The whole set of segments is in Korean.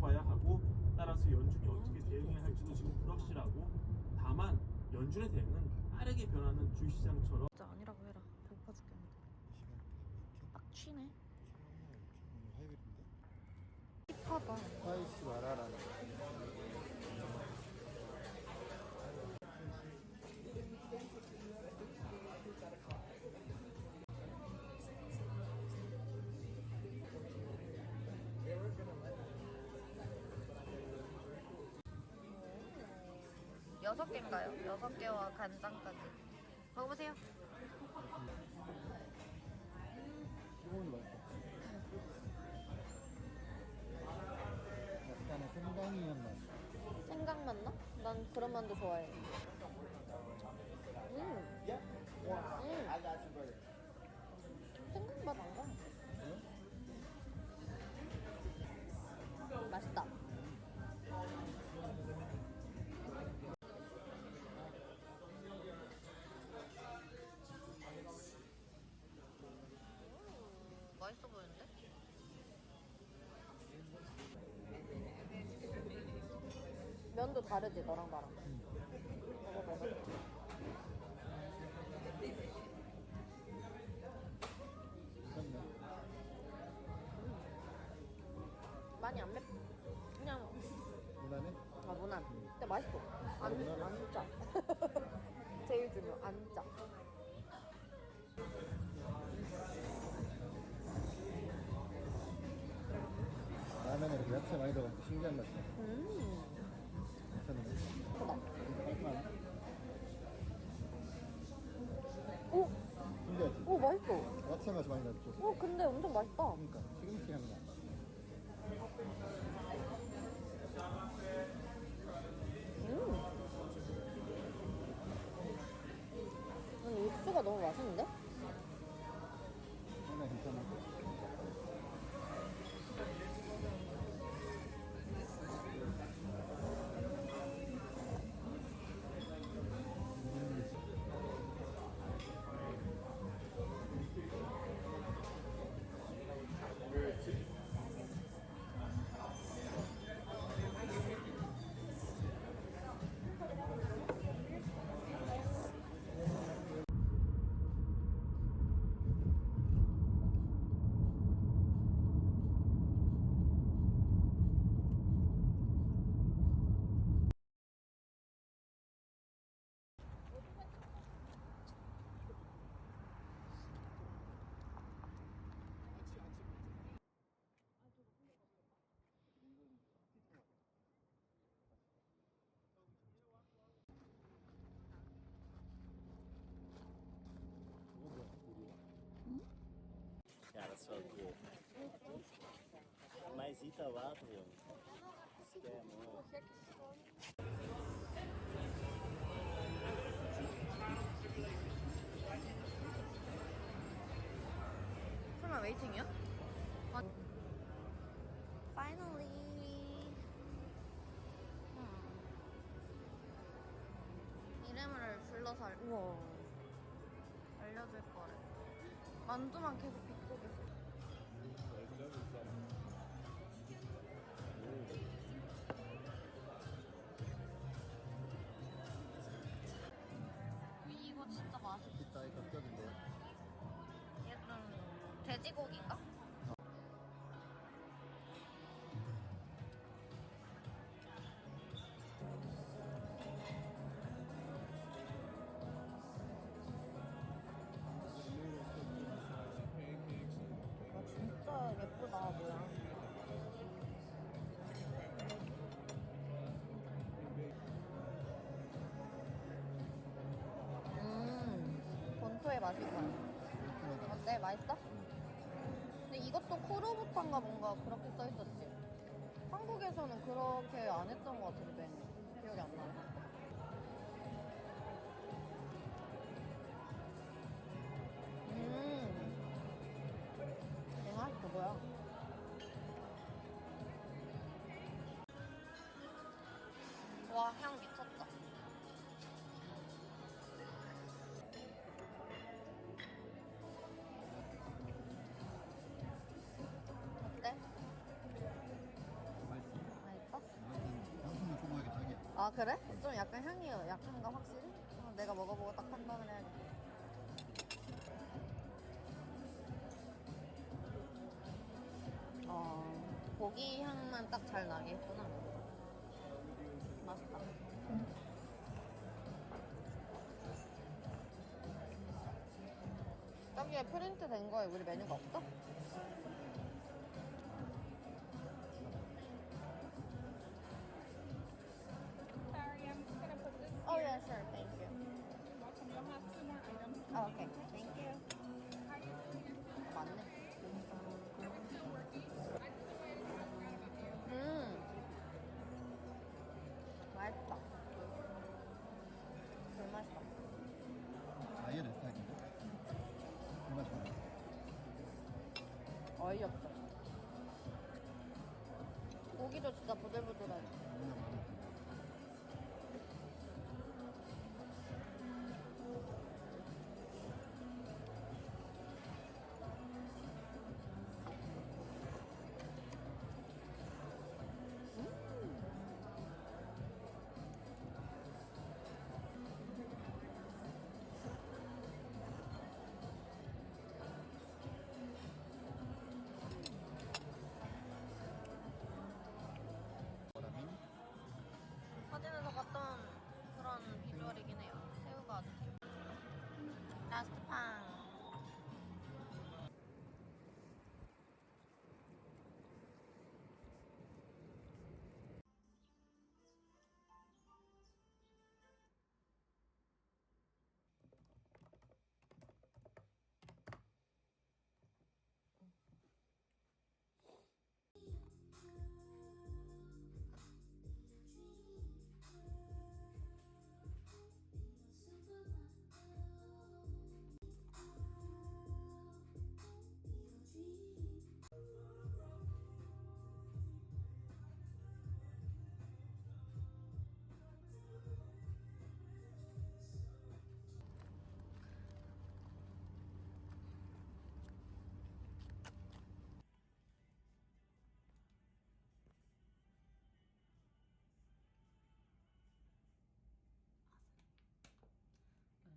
지켜봐야 하고 따라서 연준이 어떻게 대응해야 할지도 지금 불확실하고 다만 연준의 대응은 빠르게 변하는 주식시장처럼 진짜 아니라고 해라. 배고파 죽겠는데. 이 시간 딱 취네. 하이브리드인데? 힙하다. 스파이시 마라라는 여섯 개인가요? 6개와 간장까지. 먹어보세요. 시몬이 맛있어. 약간의 생강이한 맛. 생강 맛나? 난 그런 만두 좋아해. 생강 맛 안 가. 맛있다. 맛있어 보이는데? 면도 다르지 너랑 나랑. 먹어봐봐. 괜찮네. 많이 안 맵. 그냥 무난해? 무난. 근데 맛있어. 안 짜. 제일 중요. 안 짜. 라면에 이렇게 야채 많이 들어가니까 신기한 맛이야. 괜찮네. 크다. 깔끔하네. 오! 신기하지? 오 맛있어. 야채 맛이 많이 나죠? 오 근데 엄청 맛있다. 그러니까 시금치 향이 나. 육수가 너무 맛있는데? 하나 괜찮네. Ja, dat is wel cool. Maar je ziet dat water, jongen. Dat is kei mooi. 설마 웨이팅이야? Finally. 이름을 불러서 우와. 알려줄 거래. 만두만 계속 빚고 계속. 이거 진짜 맛있어. 이따 이 갑자기인데. 얘는 돼지고기인가? 아 진짜 예쁘다 모양. 본토의 맛이구나. 어때? 맛있어? 근데 이것도 쿠로부탄가 뭔가 그렇게 써있었지? 한국에서는 그렇게 안 했던 것 같은데 기억이 안 나. 맛 그거야. 와, 향 미쳤다. 어때? 맛있어. 그래? 좀 약간 향이 약한가 확실히? 내가 먹어보고 딱 판단을 해야겠다. 고기 향만 딱 잘 나게 했구나. 맛있다. 저기에 프린트 된 거에 우리 메뉴가 없어? Sorry, I'm just gonna put this Oh here. yeah, sure, thank you. You're welcome. You'll have 2 more items. Oh, okay, thank you. How you doing? 맞네. Are we still working? I just invited you. I forgot about you. 맛있다. 별 맛있다. 아예 내 스타일인데? 정말 좋아. 어이없어. 고기도 진짜 부들부들해. 사진에서 봤던 그런 비주얼이긴 해요. 새우가 아주 귀엽다. 라스트 팡.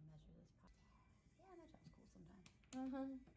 Measure this part. Yeah, I know job's cool sometimes.